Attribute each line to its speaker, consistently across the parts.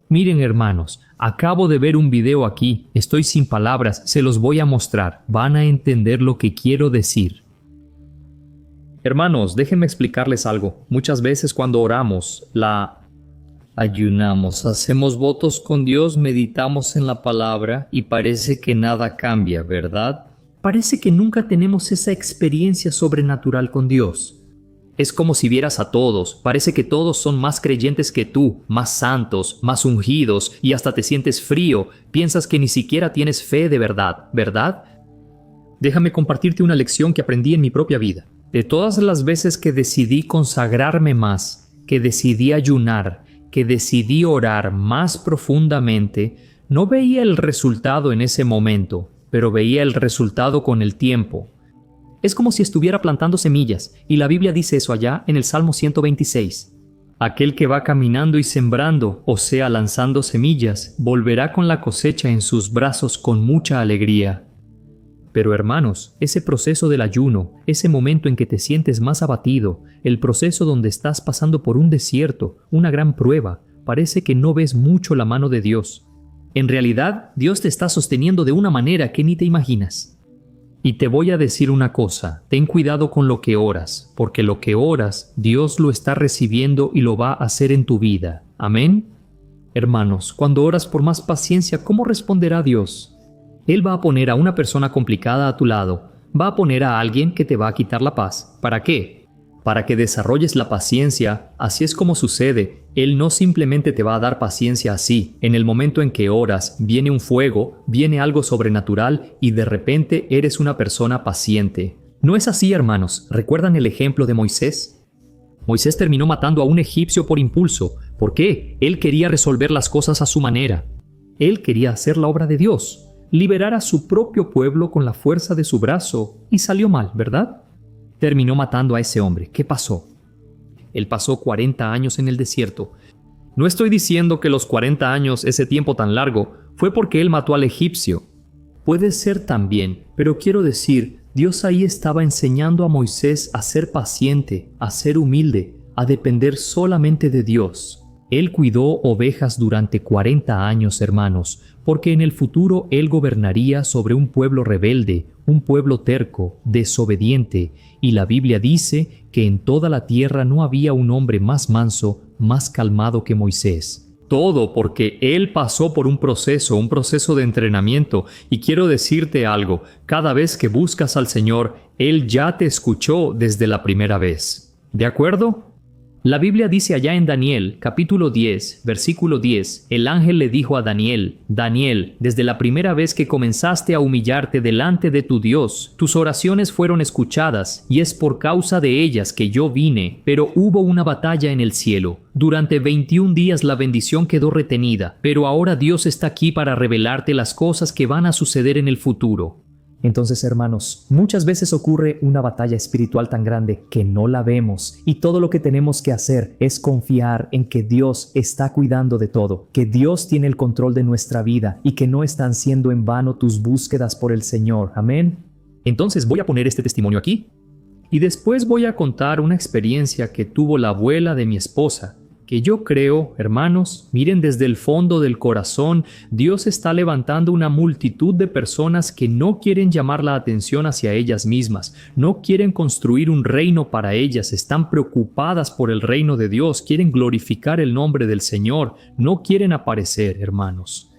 Speaker 1: Miren, hermanos, acabo de ver un video aquí, estoy sin palabras, se los voy a mostrar, van a entender lo que quiero decir. Hermanos, déjenme explicarles algo. Muchas veces cuando oramos, ayunamos, hacemos votos con Dios, meditamos en la palabra y parece que nada cambia, ¿verdad? Parece que nunca tenemos esa experiencia sobrenatural con Dios. Es como si vieras a todos, parece que todos son más creyentes que tú, más santos, más ungidos y hasta te sientes frío, piensas que ni siquiera tienes fe de verdad, ¿verdad? Déjame compartirte una lección que aprendí en mi propia vida. De todas las veces que decidí consagrarme más, que decidí ayunar, que decidí orar más profundamente, no veía el resultado en ese momento, pero veía el resultado con el tiempo. Es como si estuviera plantando semillas, y la Biblia dice eso allá en el Salmo 126. Aquel que va caminando y sembrando, o sea, lanzando semillas, volverá con la cosecha en sus brazos con mucha alegría. Pero hermanos, ese proceso del ayuno, ese momento en que te sientes más abatido, el proceso donde estás pasando por un desierto, una gran prueba, parece que no ves mucho la mano de Dios. En realidad, Dios te está sosteniendo de una manera que ni te imaginas. Y te voy a decir una cosa, ten cuidado con lo que oras, porque lo que oras, Dios lo está recibiendo y lo va a hacer en tu vida. ¿Amén? Hermanos, cuando oras por más paciencia, ¿cómo responderá Dios? Él va a poner a una persona complicada a tu lado, va a poner a alguien que te va a quitar la paz. ¿Para qué? Para que desarrolles la paciencia. Así es como sucede. Él no simplemente te va a dar paciencia así. En el momento en que oras, viene un fuego, viene algo sobrenatural y de repente eres una persona paciente. ¿No es así, hermanos? ¿Recuerdan el ejemplo de Moisés? Moisés terminó matando a un egipcio por impulso. ¿Por qué? Él quería resolver las cosas a su manera. Él quería hacer la obra de Dios. Liberar a su propio pueblo con la fuerza de su brazo, y salió mal, ¿verdad? Terminó matando a ese hombre. ¿Qué pasó? Él pasó 40 años en el desierto. No estoy diciendo que los 40 años, ese tiempo tan largo, fue porque él mató al egipcio. Puede ser también, pero quiero decir, Dios ahí estaba enseñando a Moisés a ser paciente, a ser humilde, a depender solamente de Dios. Él cuidó ovejas durante 40 años, hermanos, porque en el futuro él gobernaría sobre un pueblo rebelde, un pueblo terco, desobediente, y la Biblia dice que en toda la tierra no había un hombre más manso, más calmado que Moisés. Todo porque él pasó por un proceso de entrenamiento, y quiero decirte algo, cada vez que buscas al Señor, Él ya te escuchó desde la primera vez. ¿De acuerdo? La Biblia dice allá en Daniel, capítulo 10, versículo 10, el ángel le dijo a Daniel, Daniel, desde la primera vez que comenzaste a humillarte delante de tu Dios, tus oraciones fueron escuchadas, y es por causa de ellas que yo vine, pero hubo una batalla en el cielo. Durante 21 días la bendición quedó retenida, pero ahora Dios está aquí para revelarte las cosas que van a suceder en el futuro. Entonces, hermanos, muchas veces ocurre una batalla espiritual tan grande que no la vemos, y todo lo que tenemos que hacer es confiar en que Dios está cuidando de todo, que Dios tiene el control de nuestra vida y que no están siendo en vano tus búsquedas por el Señor. Amén. Entonces voy a poner este testimonio aquí y después voy a contar una experiencia que tuvo la abuela de mi esposa, que yo creo, hermanos, miren, desde el fondo del corazón, Dios está levantando una multitud de personas que no quieren llamar la atención hacia ellas mismas, no quieren construir un reino para ellas, están preocupadas por el reino de Dios, quieren glorificar el nombre del Señor, no quieren aparecer, hermanos.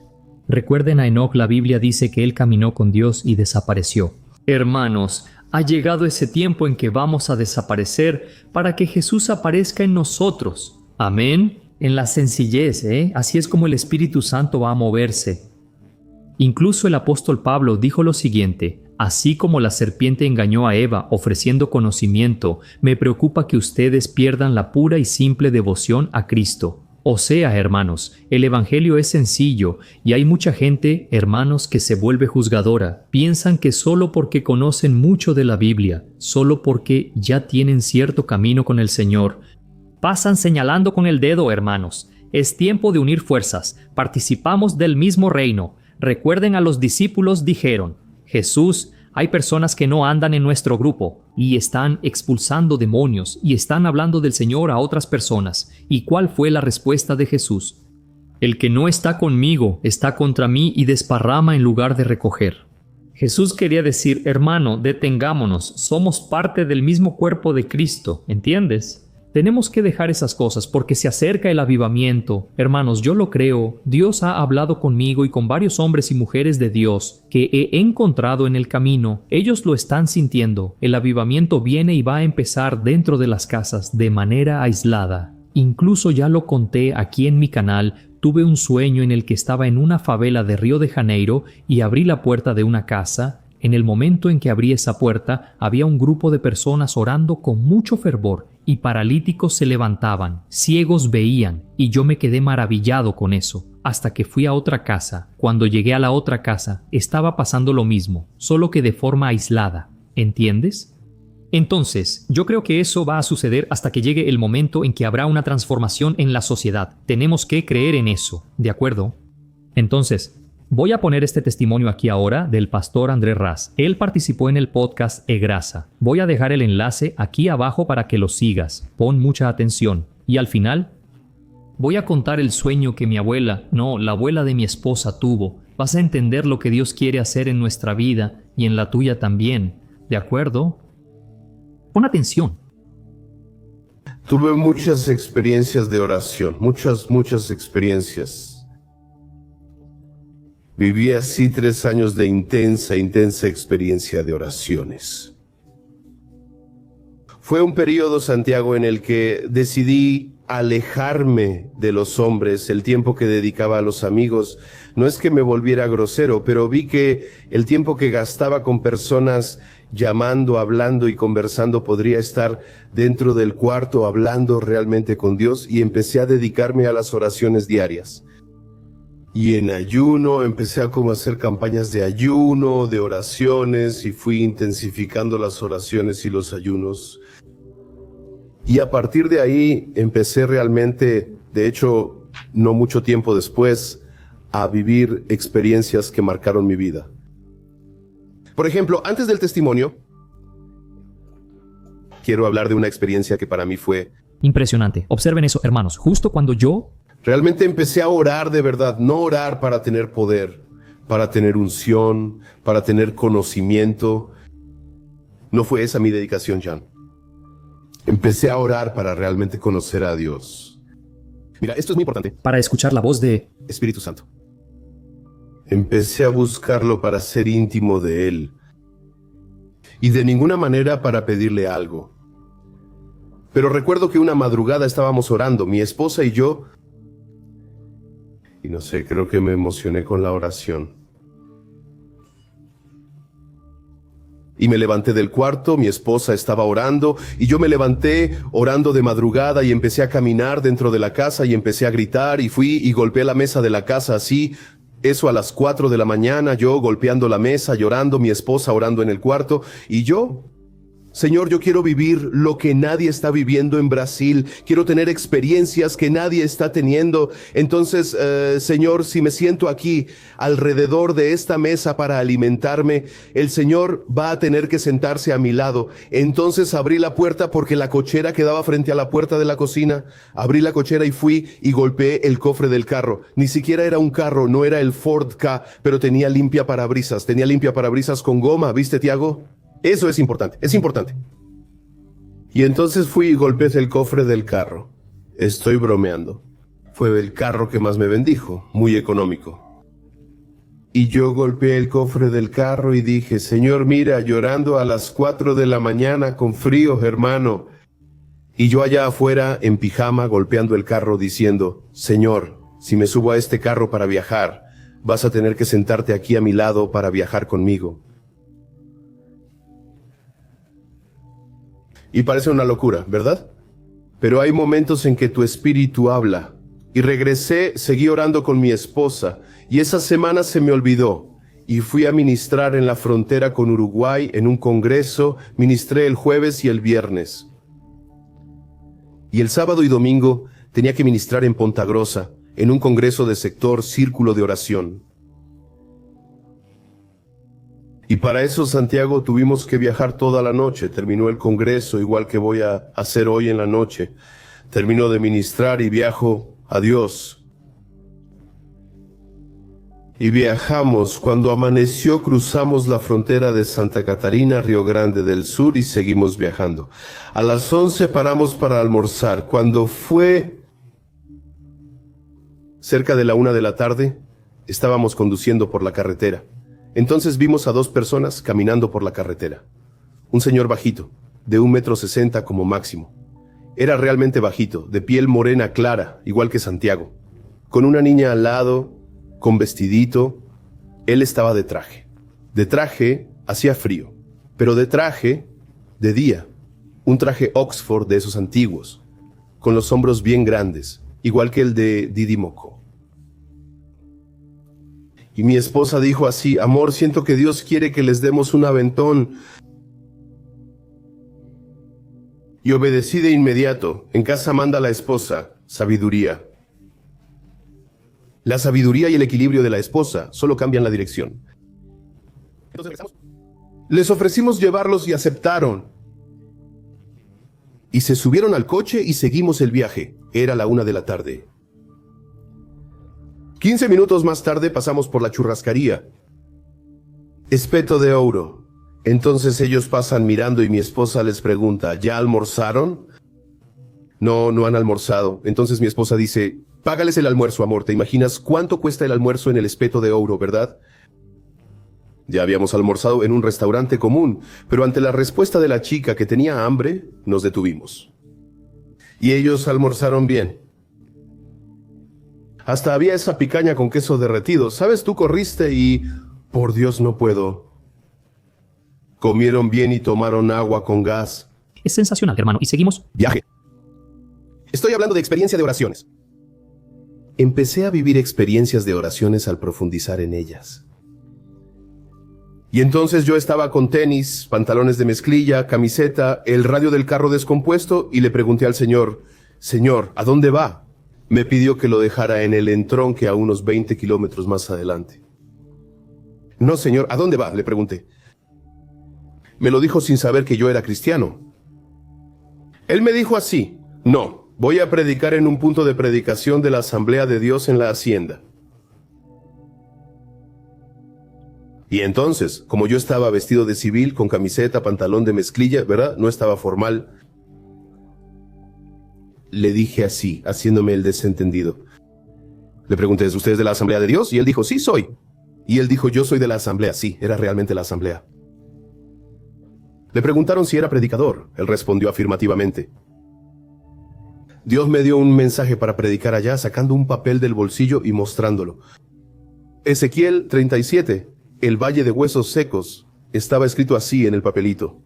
Speaker 1: Recuerden a Enoc, la Biblia dice que él caminó con Dios y desapareció. Hermanos, ha llegado ese tiempo en que vamos a desaparecer para que Jesús aparezca en nosotros. Amén. En la sencillez, así es como el Espíritu Santo va a moverse. Incluso el apóstol Pablo dijo lo siguiente: así como la serpiente engañó a Eva ofreciendo conocimiento, me preocupa que ustedes pierdan la pura y simple devoción a Cristo. O sea, hermanos, el Evangelio es sencillo y hay mucha gente, hermanos, que se vuelve juzgadora. Piensan que solo porque conocen mucho de la Biblia, solo porque ya tienen cierto camino con el Señor, pasan señalando con el dedo, hermanos. Es tiempo de unir fuerzas. Participamos del mismo reino. Recuerden, a los discípulos dijeron: Jesús, hay personas que no andan en nuestro grupo y están expulsando demonios y están hablando del Señor a otras personas. ¿Y cuál fue la respuesta de Jesús? El que no está conmigo está contra mí y desparrama en lugar de recoger. Jesús quería decir, hermano, detengámonos, somos parte del mismo cuerpo de Cristo, ¿entiendes? Tenemos que dejar esas cosas porque se acerca el avivamiento. Hermanos, yo lo creo. Dios ha hablado conmigo y con varios hombres y mujeres de Dios que he encontrado en el camino. Ellos lo están sintiendo. El avivamiento viene y va a empezar dentro de las casas de manera aislada. Incluso ya lo conté aquí en mi canal. Tuve un sueño en el que estaba en una favela de Río de Janeiro y abrí la puerta de una casa. En el momento en que abrí esa puerta, había un grupo de personas orando con mucho fervor y paralíticos se levantaban, ciegos veían, y yo me quedé maravillado con eso, hasta que fui a otra casa. Cuando llegué a la otra casa, estaba pasando lo mismo, solo que de forma aislada. ¿Entiendes? Entonces, yo creo que eso va a suceder hasta que llegue el momento en que habrá una transformación en la sociedad. Tenemos que creer en eso, ¿de acuerdo? Entonces, voy a poner este testimonio aquí ahora del pastor André Raz. Él participó en el podcast Egrasa. Voy a dejar el enlace aquí abajo para que lo sigas. Pon mucha atención. Y al final, voy a contar el sueño que la abuela de mi esposa tuvo. Vas a entender lo que Dios quiere hacer en nuestra vida y en la tuya también. ¿De acuerdo? Pon atención.
Speaker 2: Tuve muchas experiencias de oración, muchas experiencias. Viví así 3 años de intensa experiencia de oraciones. Fue un periodo, Santiago, en el que decidí alejarme de los hombres. El tiempo que dedicaba a los amigos, no es que me volviera grosero, pero vi que el tiempo que gastaba con personas llamando, hablando y conversando podría estar dentro del cuarto hablando realmente con Dios, y empecé a dedicarme a las oraciones diarias. Y en ayuno empecé a hacer campañas de ayuno, de oraciones, y fui intensificando las oraciones y los ayunos. Y a partir de ahí empecé realmente, de hecho, no mucho tiempo después, a vivir experiencias que marcaron mi vida. Por ejemplo, antes del testimonio, quiero hablar de una experiencia que para mí fue
Speaker 1: impresionante. Observen eso, hermanos. Justo cuando yo
Speaker 2: realmente empecé a orar de verdad, no orar para tener poder, para tener unción, para tener conocimiento. No fue esa mi dedicación, Jan. Empecé a orar para realmente conocer a Dios. Mira, esto es muy importante.
Speaker 1: Para escuchar la voz de
Speaker 2: Espíritu Santo. Empecé a buscarlo para ser íntimo de Él. Y de ninguna manera para pedirle algo. Pero recuerdo que una madrugada estábamos orando, mi esposa y yo. Y no sé, creo que me emocioné con la oración. Y me levanté del cuarto, mi esposa estaba orando, y yo me levanté orando de madrugada y empecé a caminar dentro de la casa y empecé a gritar y fui y golpeé la mesa de la casa así. Eso a las 4 de la mañana, yo golpeando la mesa, llorando, mi esposa orando en el cuarto, y yo, Señor, yo quiero vivir lo que nadie está viviendo en Brasil, quiero tener experiencias que nadie está teniendo. Entonces, Señor, si me siento aquí alrededor de esta mesa para alimentarme, el Señor va a tener que sentarse a mi lado. Entonces abrí la puerta porque la cochera quedaba frente a la puerta de la cocina. Abrí la cochera y fui y golpeé el cofre del carro. Ni siquiera era un carro, no era el Ford Ka, pero tenía limpia parabrisas con goma, ¿viste, Tiago? Eso es importante, es importante. Y entonces fui y golpeé el cofre del carro. Estoy bromeando. Fue el carro que más me bendijo, muy económico. Y yo golpeé el cofre del carro y dije, Señor, mira, llorando a las 4 de la mañana con frío, hermano. Y yo allá afuera, en pijama, golpeando el carro, diciendo, Señor, si me subo a este carro para viajar, vas a tener que sentarte aquí a mi lado para viajar conmigo. Y parece una locura, ¿verdad? Pero hay momentos en que tu espíritu habla. Y regresé, seguí orando con mi esposa, y esa semana se me olvidó. Y fui a ministrar en la frontera con Uruguay en un congreso, ministré el jueves y el viernes. Y el sábado y domingo tenía que ministrar en Ponta Grossa, en un congreso de sector Círculo de Oración. Y para eso, Santiago, tuvimos que viajar toda la noche. Terminó el congreso, igual que voy a hacer hoy en la noche. Termino de ministrar y viajo a Dios. Y viajamos. Cuando amaneció cruzamos la frontera de Santa Catarina, Río Grande del Sur y seguimos viajando. A las 11 paramos para almorzar. Cuando fue cerca de la 1 de la tarde, estábamos conduciendo por la carretera. Entonces vimos a 2 personas caminando por la carretera. Un señor bajito, de 1,60 m como máximo. Era realmente bajito, de piel morena clara, igual que Santiago. Con una niña al lado, con vestidito. Él estaba de traje. De traje hacía frío, pero de traje de día. Un traje Oxford de esos antiguos, con los hombros bien grandes, igual que el de Didi Mocó. Y mi esposa dijo así: amor, siento que Dios quiere que les demos un aventón. Y obedecí de inmediato. En casa manda la esposa sabiduría. La sabiduría y el equilibrio de la esposa solo cambian la dirección. Entonces les ofrecimos llevarlos y aceptaron. Y se subieron al coche y seguimos el viaje. Era la 1 de la tarde. 15 minutos más tarde pasamos por la churrascaría. Espeto de Ouro. Entonces ellos pasan mirando y mi esposa les pregunta: ¿ya almorzaron? No, no han almorzado. Entonces mi esposa dice: págales el almuerzo, amor. ¿Te imaginas cuánto cuesta el almuerzo en el Espeto de Ouro, verdad? Ya habíamos almorzado en un restaurante común, pero ante la respuesta de la chica que tenía hambre, nos detuvimos. Y ellos almorzaron bien. Hasta había esa picaña con queso derretido. ¿Sabes? Tú corriste y... por Dios, no puedo. Comieron bien y tomaron agua con gas.
Speaker 1: Es sensacional, hermano. Y seguimos.
Speaker 2: Viaje. Estoy hablando de experiencia de oraciones. Empecé a vivir experiencias de oraciones al profundizar en ellas. Y entonces yo estaba con tenis, pantalones de mezclilla, camiseta, el radio del carro descompuesto y le pregunté al Señor: Señor, ¿a dónde va? Me pidió que lo dejara en el entronque a unos 20 kilómetros más adelante. No, Señor, ¿a dónde va?, le pregunté. Me lo dijo sin saber que yo era cristiano. Él me dijo así: no, voy a predicar en un punto de predicación de la Asamblea de Dios en la Hacienda. Y entonces, como yo estaba vestido de civil, con camiseta, pantalón de mezclilla, ¿verdad? No estaba formal. Le dije así, haciéndome el desentendido. Le pregunté: ¿es usted de la Asamblea de Dios? Y él dijo: sí, soy. Y él dijo: yo soy de la Asamblea. Sí, era realmente la Asamblea. Le preguntaron si era predicador. Él respondió afirmativamente. Dios me dio un mensaje para predicar allá, sacando un papel del bolsillo y mostrándolo. Ezequiel 37, el valle de huesos secos, estaba escrito así en el papelito.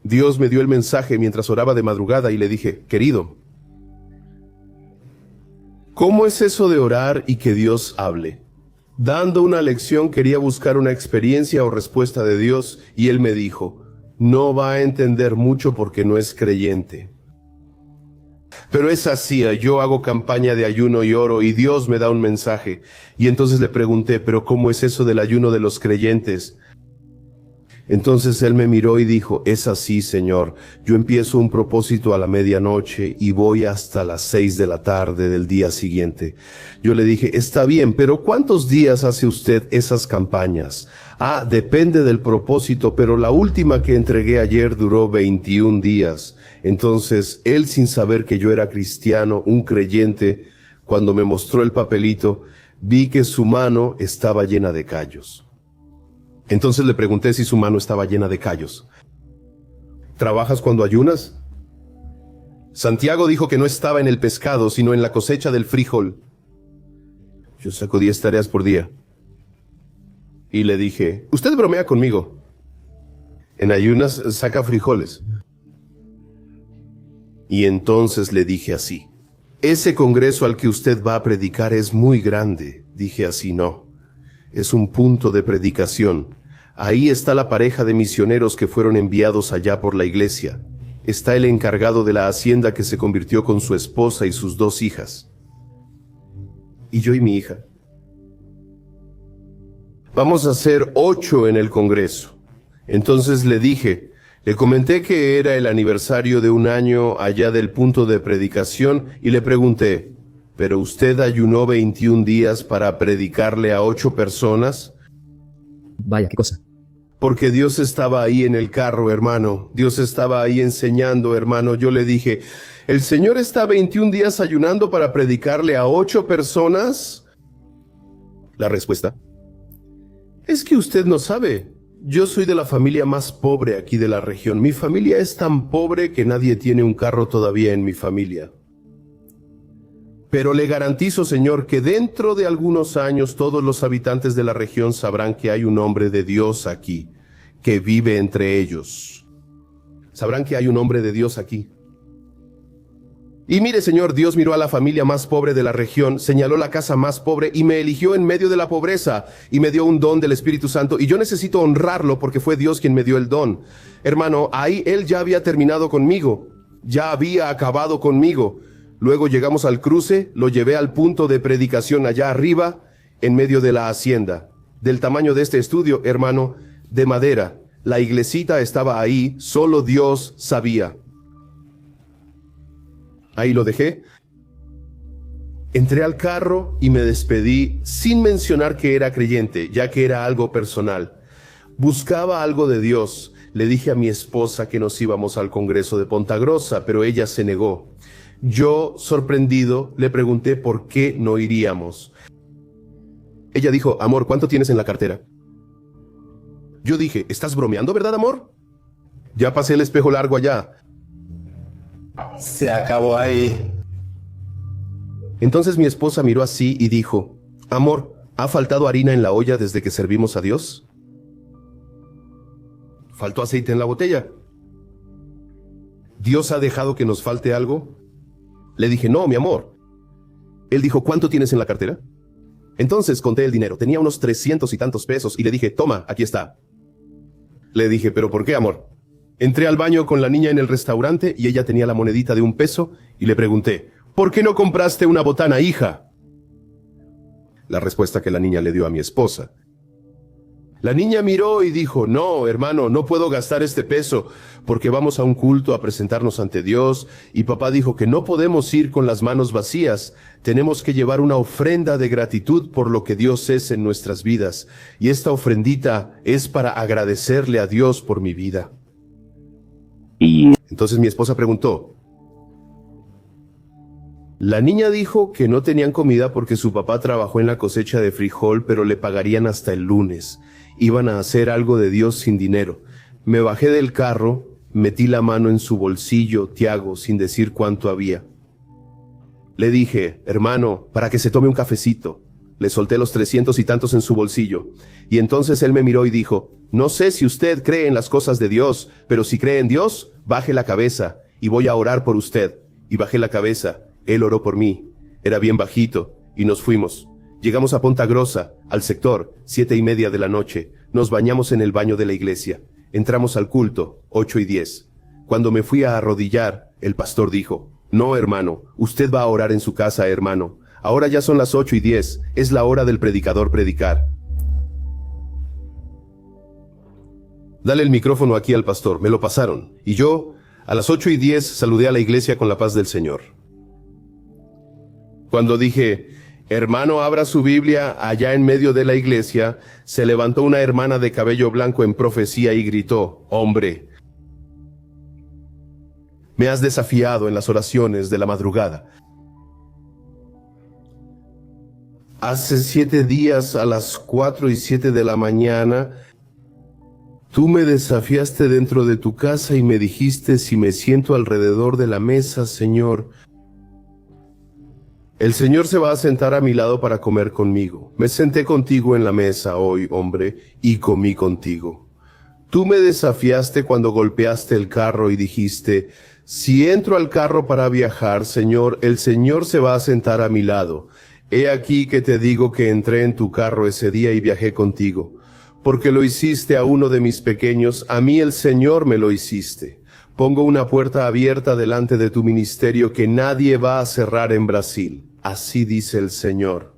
Speaker 2: Dios me dio el mensaje mientras oraba de madrugada y le dije: querido, ¿cómo es eso de orar y que Dios hable? Dando una lección quería buscar una experiencia o respuesta de Dios y él me dijo: no va a entender mucho porque no es creyente. Pero es así, yo hago campaña de ayuno y oro y Dios me da un mensaje. Y entonces le pregunté: ¿pero cómo es eso del ayuno de los creyentes? Entonces él me miró y dijo: es así, Señor. Yo empiezo un propósito a la medianoche y voy hasta las 6 de la tarde del día siguiente. Yo le dije: está bien, pero ¿cuántos días hace usted esas campañas? Ah, depende del propósito, pero la última que entregué ayer duró 21 días. Entonces él, sin saber que yo era cristiano, un creyente, cuando me mostró el papelito, vi que su mano estaba llena de callos. Entonces le pregunté si su mano estaba llena de callos. ¿Trabajas cuando ayunas? Santiago dijo que no estaba en el pescado, sino en la cosecha del frijol. Yo saco 10 tareas por día. Y le dije: usted bromea conmigo. En ayunas saca frijoles. Y entonces le dije así: ese congreso al que usted va a predicar es muy grande. Dije así: no, es un punto de predicación. Ahí está la pareja de misioneros que fueron enviados allá por la iglesia. Está el encargado de la hacienda que se convirtió con su esposa y sus 2 hijas. Y yo y mi hija. Vamos a ser 8 en el congreso. Entonces le comenté que era el aniversario de un año allá del punto de predicación y le pregunté: Pero usted ayunó 21 días para predicarle a 8 personas.
Speaker 1: Vaya, ¿qué cosa?
Speaker 2: Porque Dios estaba ahí en el carro, hermano. Dios estaba ahí enseñando, hermano. Yo le dije, ¿el Señor está 21 días ayunando para predicarle a 8 personas? La respuesta: es que usted no sabe. Yo soy de la familia más pobre aquí de la región. Mi familia es tan pobre que nadie tiene un carro todavía en mi familia. Pero le garantizo, Señor, que dentro de algunos años todos los habitantes de la región sabrán que hay un hombre de Dios aquí, que vive entre ellos. Sabrán que hay un hombre de Dios aquí. Y mire, Señor, Dios miró a la familia más pobre de la región, señaló la casa más pobre y me eligió en medio de la pobreza y me dio un don del Espíritu Santo y yo necesito honrarlo porque fue Dios quien me dio el don. Hermano, ahí Él ya había terminado conmigo, ya había acabado conmigo. Luego llegamos al cruce, lo llevé al punto de predicación allá arriba, en medio de la hacienda. Del tamaño de este estudio, hermano, de madera. La iglesita estaba ahí, solo Dios sabía. Ahí lo dejé. Entré al carro y me despedí sin mencionar que era creyente, ya que era algo personal. Buscaba algo de Dios. Le dije a mi esposa que nos íbamos al Congreso de Ponta Grossa, pero ella se negó. Yo, sorprendido, le pregunté por qué no iríamos. Ella dijo, amor, ¿cuánto tienes en la cartera? Yo dije, ¿estás bromeando, verdad, amor? Ya pasé el espejo largo allá.
Speaker 3: Se acabó ahí.
Speaker 2: Entonces mi esposa miró así y dijo, amor, ¿ha faltado harina en la olla desde que servimos a Dios? ¿Faltó aceite en la botella? ¿Dios ha dejado que nos falte algo? Le dije, no, mi amor. Él dijo, ¿cuánto tienes en la cartera? Entonces conté el dinero, tenía unos 300 y tantos pesos y le dije, toma, aquí está. Le dije, ¿pero por qué, amor? Entré al baño con la niña en el restaurante y ella tenía la monedita de $1 y le pregunté, ¿por qué no compraste una botana, hija? La respuesta que la niña le dio a mi esposa. La niña miró y dijo, no, hermano, no puedo gastar este peso porque vamos a un culto a presentarnos ante Dios y papá dijo que no podemos ir con las manos vacías, tenemos que llevar una ofrenda de gratitud por lo que Dios es en nuestras vidas y esta ofrendita es para agradecerle a Dios por mi vida. Entonces mi esposa preguntó. La niña dijo que no tenían comida porque su papá trabajó en la cosecha de frijol, pero le pagarían hasta el lunes. Iban a hacer algo de Dios sin dinero. Me bajé del carro, metí la mano en su bolsillo, Tiago, sin decir cuánto había. Le dije, hermano, para que se tome un cafecito. Le solté los 300 y tantos en su bolsillo. Y entonces él me miró y dijo, no sé si usted cree en las cosas de Dios, pero si cree en Dios, baje la cabeza y voy a orar por usted. Y bajé la cabeza. Él oró por mí. Era bien bajito y nos fuimos. Llegamos a Ponta Grossa, al sector, 7:30 de la noche. Nos bañamos en el baño de la iglesia. Entramos al culto, 8:10. Cuando me fui a arrodillar, el pastor dijo, no, hermano, usted va a orar en su casa, hermano. Ahora ya son las 8:10, es la hora del predicador predicar. Dale el micrófono aquí al pastor, me lo pasaron. Y yo, a las 8:10, saludé a la iglesia con la paz del Señor. Cuando dije, hermano, abra su Biblia, allá en medio de la iglesia, se levantó una hermana de cabello blanco en profecía y gritó, hombre, me has desafiado en las oraciones de la madrugada. Hace 7 días a las 4:07 de la mañana, tú me desafiaste dentro de tu casa y me dijiste si me siento alrededor de la mesa, Señor. El Señor se va a sentar a mi lado para comer conmigo. Me senté contigo en la mesa hoy, hombre, y comí contigo. Tú me desafiaste cuando golpeaste el carro y dijiste, si entro al carro para viajar, Señor, el Señor se va a sentar a mi lado. He aquí que te digo que entré en tu carro ese día y viajé contigo. Porque lo hiciste a uno de mis pequeños, a mí el Señor me lo hiciste. Pongo una puerta abierta delante de tu ministerio que nadie va a cerrar en Brasil. Así dice el Señor.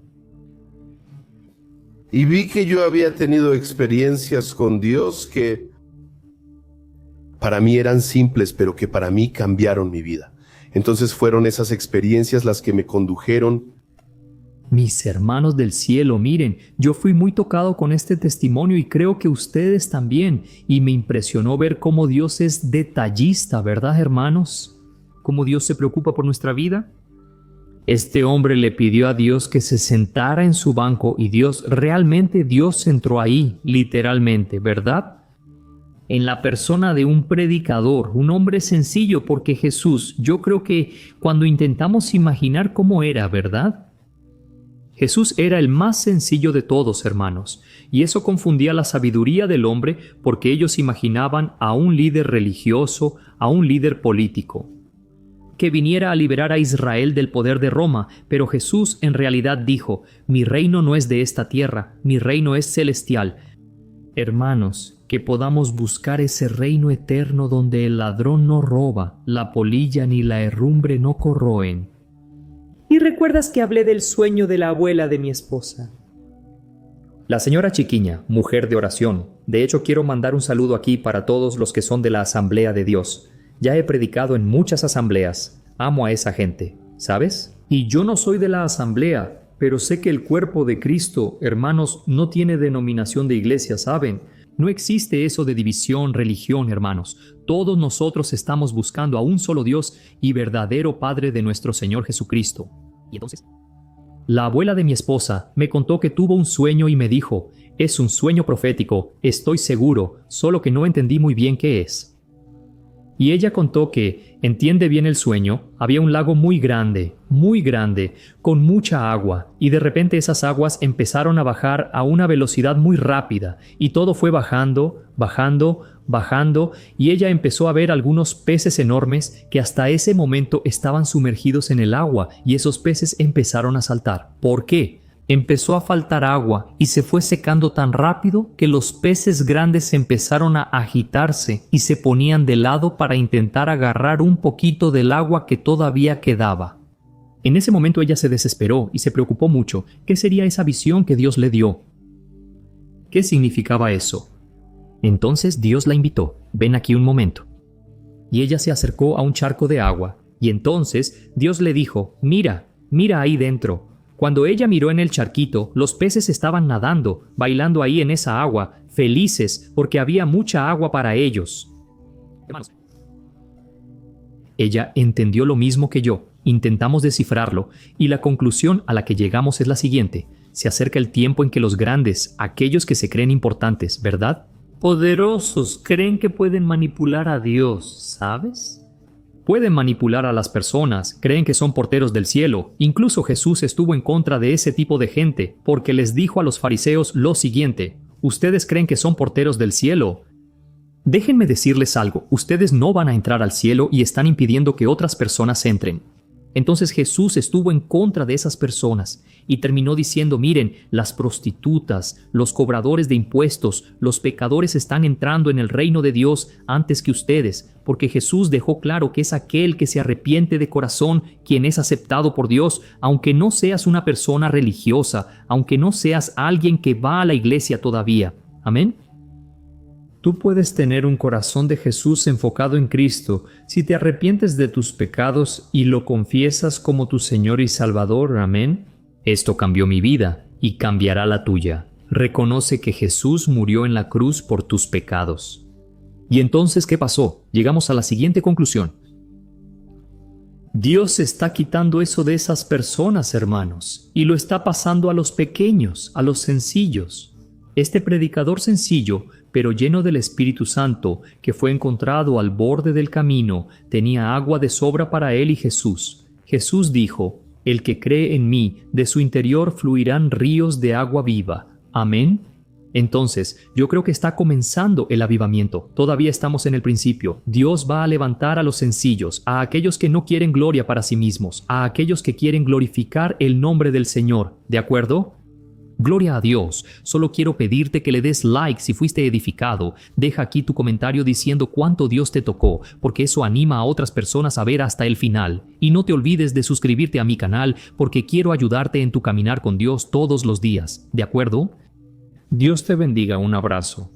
Speaker 2: Y vi que yo había tenido experiencias con Dios que para mí eran simples, pero que para mí cambiaron mi vida. Entonces fueron esas experiencias las que me condujeron.
Speaker 1: Mis hermanos del cielo, miren, yo fui muy tocado con este testimonio y creo que ustedes también, y me impresionó ver cómo Dios es detallista, ¿verdad, hermanos? ¿Cómo Dios se preocupa por nuestra vida? Este hombre le pidió a Dios que se sentara en su banco y Dios entró ahí, literalmente, ¿verdad? En la persona de un predicador, un hombre sencillo, porque Jesús, yo creo que cuando intentamos imaginar cómo era, ¿verdad? Jesús era el más sencillo de todos, hermanos, y eso confundía la sabiduría del hombre porque ellos imaginaban a un líder religioso, a un líder político, que viniera a liberar a Israel del poder de Roma, pero Jesús en realidad dijo, mi reino no es de esta tierra, mi reino es celestial. Hermanos, que podamos buscar ese reino eterno donde el ladrón no roba, la polilla ni la herrumbre no corroen.
Speaker 4: ¿Y recuerdas que hablé del sueño de la abuela de mi esposa?
Speaker 1: La señora Chiquiña, mujer de oración. De hecho, quiero mandar un saludo aquí para todos los que son de la Asamblea de Dios. Ya he predicado en muchas asambleas. Amo a esa gente, ¿sabes? Y yo no soy de la asamblea, pero sé que el cuerpo de Cristo, hermanos, no tiene denominación de iglesia, ¿saben? No existe eso de división, religión, hermanos. Todos nosotros estamos buscando a un solo Dios y verdadero Padre de nuestro Señor Jesucristo. ¿Y entonces? La abuela de mi esposa me contó que tuvo un sueño y me dijo, es un sueño profético, estoy seguro, solo que no entendí muy bien qué es. Y ella contó que, entiende bien el sueño, había un lago muy grande, con mucha agua, y de repente esas aguas empezaron a bajar a una velocidad muy rápida, y todo fue bajando, y ella empezó a ver algunos peces enormes que hasta ese momento estaban sumergidos en el agua, y esos peces empezaron a saltar. ¿Por qué? Empezó a faltar agua y se fue secando tan rápido que los peces grandes empezaron a agitarse y se ponían de lado para intentar agarrar un poquito del agua que todavía quedaba. En ese momento ella se desesperó y se preocupó mucho. ¿Qué sería esa visión que Dios le dio? ¿Qué significaba eso? Entonces Dios la invitó, ven aquí un momento. Y ella se acercó a un charco de agua y entonces Dios le dijo, mira ahí dentro. Cuando ella miró en el charquito, los peces estaban nadando, bailando ahí en esa agua, felices porque había mucha agua para ellos. Hermanos, ella entendió lo mismo que yo, intentamos descifrarlo, y la conclusión a la que llegamos es la siguiente. Se acerca el tiempo en que los grandes, aquellos que se creen importantes, ¿verdad? Poderosos, creen que pueden manipular a Dios, ¿sabes? Pueden manipular a las personas, creen que son porteros del cielo. Incluso Jesús estuvo en contra de ese tipo de gente, porque les dijo a los fariseos lo siguiente, ustedes creen que son porteros del cielo. Déjenme decirles algo, ustedes no van a entrar al cielo y están impidiendo que otras personas entren. Entonces Jesús estuvo en contra de esas personas y terminó diciendo, miren, las prostitutas, los cobradores de impuestos, los pecadores están entrando en el reino de Dios antes que ustedes, porque Jesús dejó claro que es aquel que se arrepiente de corazón quien es aceptado por Dios, aunque no seas una persona religiosa, aunque no seas alguien que va a la iglesia todavía. Amén. Tú puedes tener un corazón de Jesús enfocado en Cristo si te arrepientes de tus pecados y lo confiesas como tu Señor y Salvador. Amén. Esto cambió mi vida y cambiará la tuya. Reconoce que Jesús murió en la cruz por tus pecados. ¿Y entonces qué pasó? Llegamos a la siguiente conclusión. Dios está quitando eso de esas personas, hermanos, y lo está pasando a los pequeños, a los sencillos. Este predicador sencillo, pero lleno del Espíritu Santo, que fue encontrado al borde del camino, tenía agua de sobra para él y Jesús. Jesús dijo, el que cree en mí, de su interior fluirán ríos de agua viva. Amén. Entonces, yo creo que está comenzando el avivamiento. Todavía estamos en el principio. Dios va a levantar a los sencillos, a aquellos que no quieren gloria para sí mismos, a aquellos que quieren glorificar el nombre del Señor. ¿De acuerdo? Gloria a Dios. Solo quiero pedirte que le des like si fuiste edificado. Deja aquí tu comentario diciendo cuánto Dios te tocó, porque eso anima a otras personas a ver hasta el final. Y no te olvides de suscribirte a mi canal, porque quiero ayudarte en tu caminar con Dios todos los días. ¿De acuerdo? Dios te bendiga. Un abrazo.